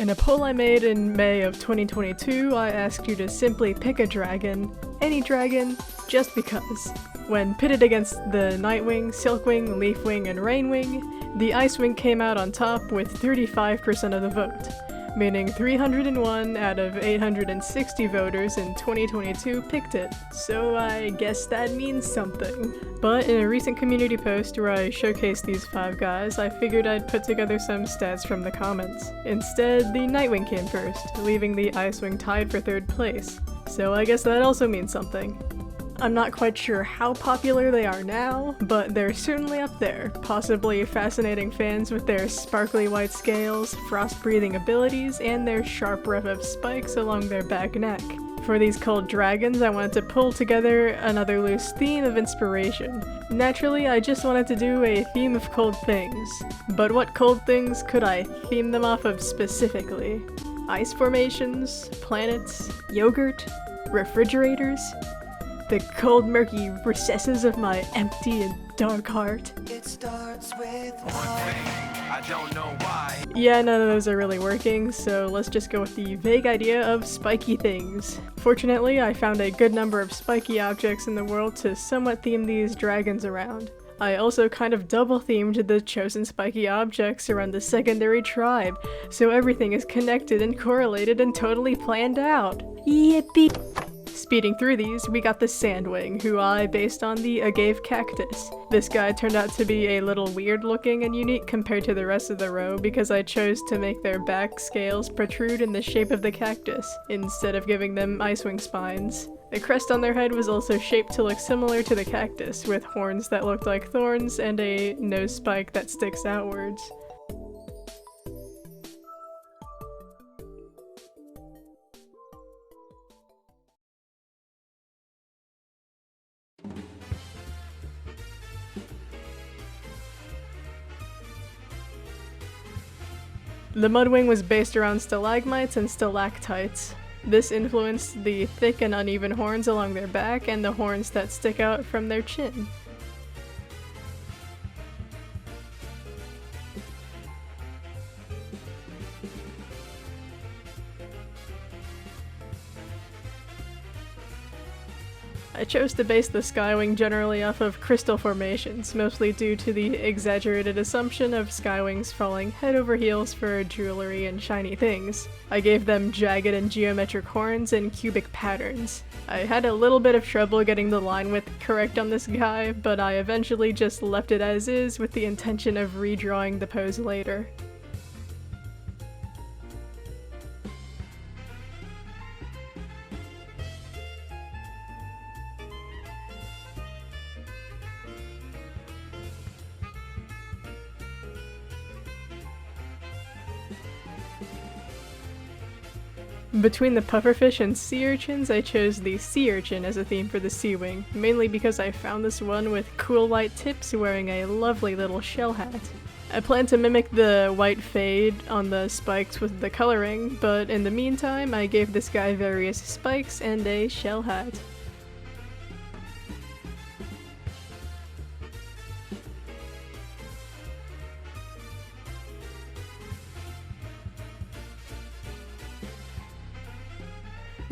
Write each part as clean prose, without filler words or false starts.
In a poll I made in May of 2022, I asked you to simply pick a dragon, any dragon, just because. When pitted against the Nightwing, Silkwing, Leafwing, and Rainwing, the Icewing came out on top with 35% of the vote, meaning 301 out of 860 voters in 2022 picked it, so I guess that means something. But in a recent community post where I showcased these 5 guys, I figured I'd put together some stats from the comments. Instead, the Nightwing came first, leaving the Icewing tied for 3rd place, so I guess that also means something. I'm not quite sure how popular they are now, but they're certainly up there, possibly fascinating fans with their sparkly white scales, frost-breathing abilities, and their sharp rev of spikes along their back neck. For these cold dragons, I wanted to pull together another loose theme of inspiration. Naturally, I just wanted to do a theme of cold things. But what cold things could I theme them off of specifically? Ice formations? Planets? Yogurt? Refrigerators? The cold, murky recesses of my empty and dark heart. It starts with I don't know why. Yeah, none of those are really working, so let's just go with the vague idea of spiky things. Fortunately, I found a good number of spiky objects in the world to somewhat theme these dragons around. I also kind of double-themed the chosen spiky objects around the secondary tribe, so everything is connected and correlated and totally planned out. Yippee! Speeding through these, we got the Sandwing, who I based on the agave cactus. This guy turned out to be a little weird looking and unique compared to the rest of the row because I chose to make their back scales protrude in the shape of the cactus, instead of giving them icewing spines. The crest on their head was also shaped to look similar to the cactus, with horns that looked like thorns and a nose spike that sticks outwards. The Mudwing was based around stalagmites and stalactites. This influenced the thick and uneven horns along their back and the horns that stick out from their chin. I chose to base the Skywing generally off of crystal formations, mostly due to the exaggerated assumption of Skywings falling head over heels for jewelry and shiny things. I gave them jagged and geometric horns and cubic patterns. I had a little bit of trouble getting the line width correct on this guy, but I eventually just left it as is with the intention of redrawing the pose later. Between the pufferfish and sea urchins, I chose the sea urchin as a theme for the Seawing, mainly because I found this one with cool white tips wearing a lovely little shell hat. I plan to mimic the white fade on the spikes with the coloring, but in the meantime I gave this guy various spikes and a shell hat.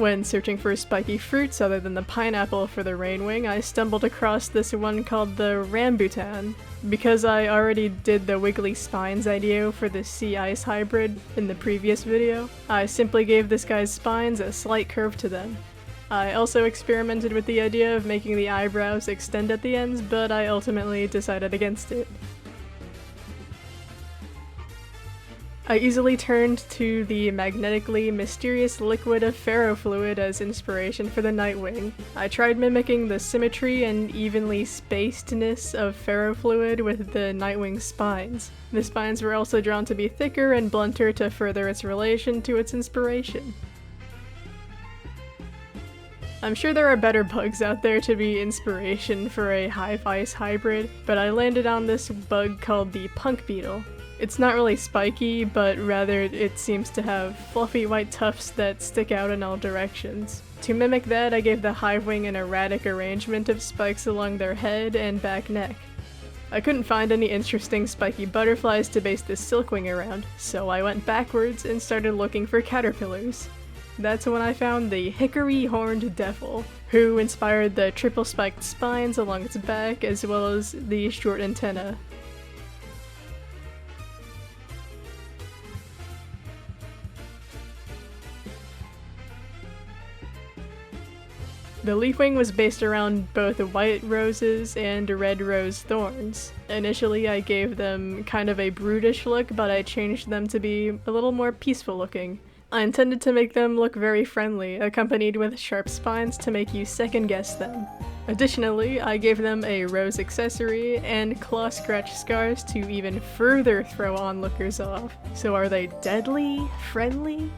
When searching for spiky fruits other than the pineapple for the Rainwing, I stumbled across this one called the ramutan. Because I already did the wiggly spines idea for the sea-ice hybrid in the previous video, I simply gave this guy's spines a slight curve to them. I also experimented with the idea of making the eyebrows extend at the ends, but I ultimately decided against it. I easily turned to the magnetically mysterious liquid of ferrofluid as inspiration for the Nightwing. I tried mimicking the symmetry and evenly spacedness of ferrofluid with the Nightwing spines. The spines were also drawn to be thicker and blunter to further its relation to its inspiration. I'm sure there are better bugs out there to be inspiration for a hive-ice hybrid, but I landed on this bug called the punk beetle. It's not really spiky, but rather it seems to have fluffy white tufts that stick out in all directions. To mimic that, I gave the Hivewing an erratic arrangement of spikes along their head and back neck. I couldn't find any interesting spiky butterflies to base this Silkwing around, so I went backwards and started looking for caterpillars. That's when I found the hickory-horned devil, who inspired the triple-spiked spines along its back as well as the short antenna. The Leafwing was based around both white roses and red rose thorns. Initially I gave them kind of a brutish look, but I changed them to be a little more peaceful looking. I intended to make them look very friendly, accompanied with sharp spines to make you second guess them. Additionally, I gave them a rose accessory and claw scratch scars to even further throw onlookers off. So are they deadly? Friendly?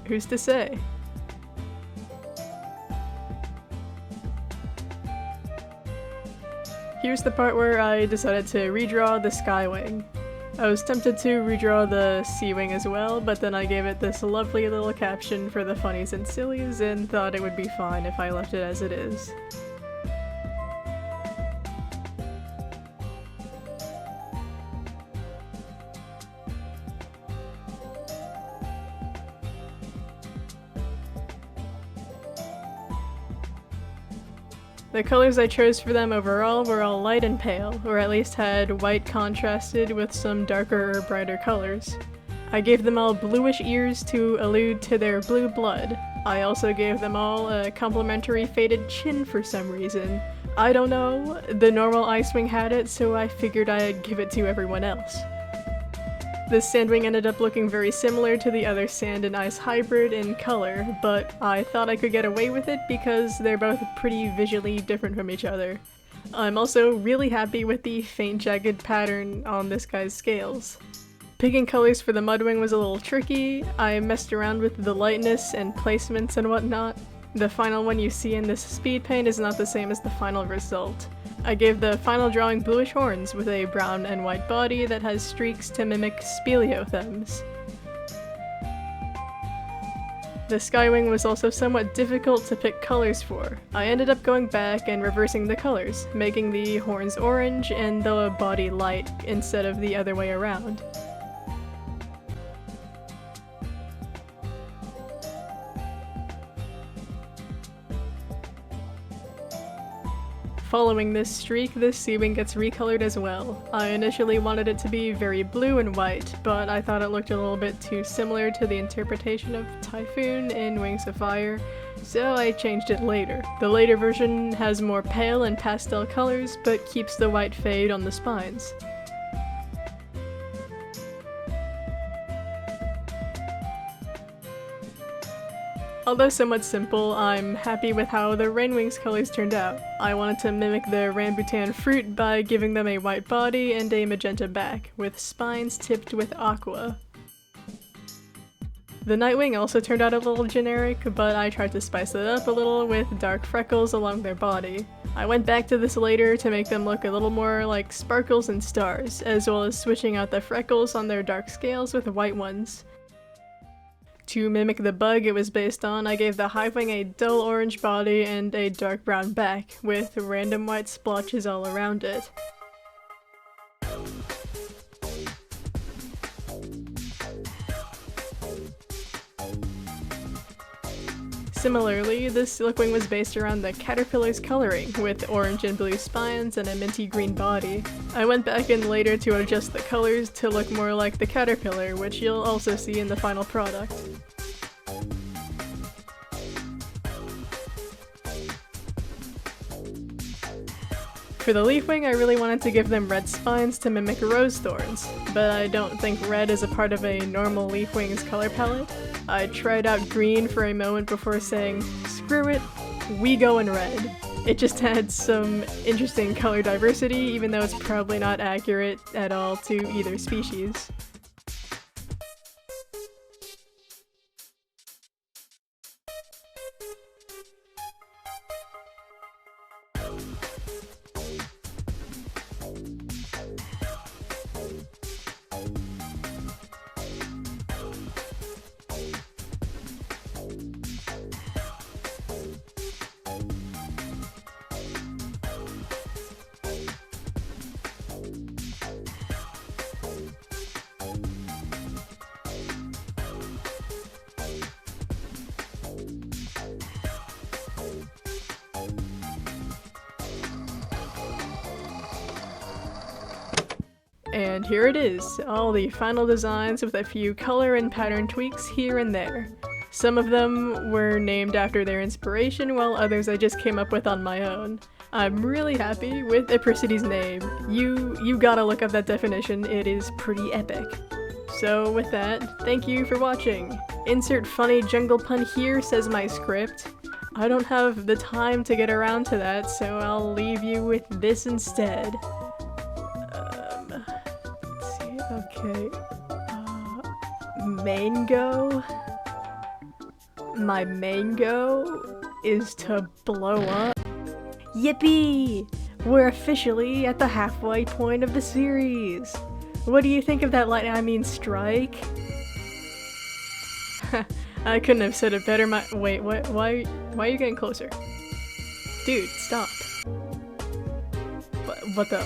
Who's to say? Here's the part where I decided to redraw the Skywing. I was tempted to redraw the Seawing as well, but then I gave it this lovely little caption for the funnies and sillies and thought it would be fine if I left it as it is. The colors I chose for them overall were all light and pale, or at least had white contrasted with some darker or brighter colors. I gave them all bluish ears to allude to their blue blood. I also gave them all a complimentary faded chin for some reason. I don't know, the normal Icewing had it, so I figured I'd give it to everyone else. This Sandwing ended up looking very similar to the other sand and ice hybrid in color, but I thought I could get away with it because they're both pretty visually different from each other. I'm also really happy with the faint jagged pattern on this guy's scales. Picking colors for the Mudwing was a little tricky. I messed around with the lightness and placements and whatnot. The final one you see in this speed paint is not the same as the final result. I gave the final drawing bluish horns with a brown and white body that has streaks to mimic speleothems. The Skywing was also somewhat difficult to pick colors for. I ended up going back and reversing the colors, making the horns orange and the body light instead of the other way around. Following this streak, this Seawing gets recolored as well. I initially wanted it to be very blue and white, but I thought it looked a little bit too similar to the interpretation of Typhoon in Wings of Fire, so I changed it later. The later version has more pale and pastel colors, but keeps the white fade on the spines. Although somewhat simple, I'm happy with how the Rainwings colors turned out. I wanted to mimic the rambutan fruit by giving them a white body and a magenta back, with spines tipped with aqua. The Nightwing also turned out a little generic, but I tried to spice it up a little with dark freckles along their body. I went back to this later to make them look a little more like sparkles and stars, as well as switching out the freckles on their dark scales with white ones. To mimic the bug it was based on, I gave the Hivewing a dull orange body and a dark brown back, with random white splotches all around it. Similarly, this Silkwing was based around the caterpillar's coloring, with orange and blue spines and a minty green body. I went back in later to adjust the colors to look more like the caterpillar, which you'll also see in the final product. For the Leafwing, I really wanted to give them red spines to mimic rose thorns, but I don't think red is a part of a normal Leafwing's color palette. I tried out green for a moment before saying, screw it, we go in red. It just had some interesting color diversity, even though it's probably not accurate at all to either species. And here it is, all the final designs with a few color and pattern tweaks here and there. Some of them were named after their inspiration, while others I just came up with on my own. I'm really happy with Apricity's name. You gotta look up that definition, it is pretty epic. So with that, thank you for watching. Insert funny jungle pun here, says my script. I don't have the time to get around to that, so I'll leave you with this instead. Let's see, okay. Mango? My mango is to blow up. Yippee! We're officially at the halfway point of the series. What do you think of that strike? I couldn't have said it better. Wait, what? Why are you getting closer? Dude, stop. What the?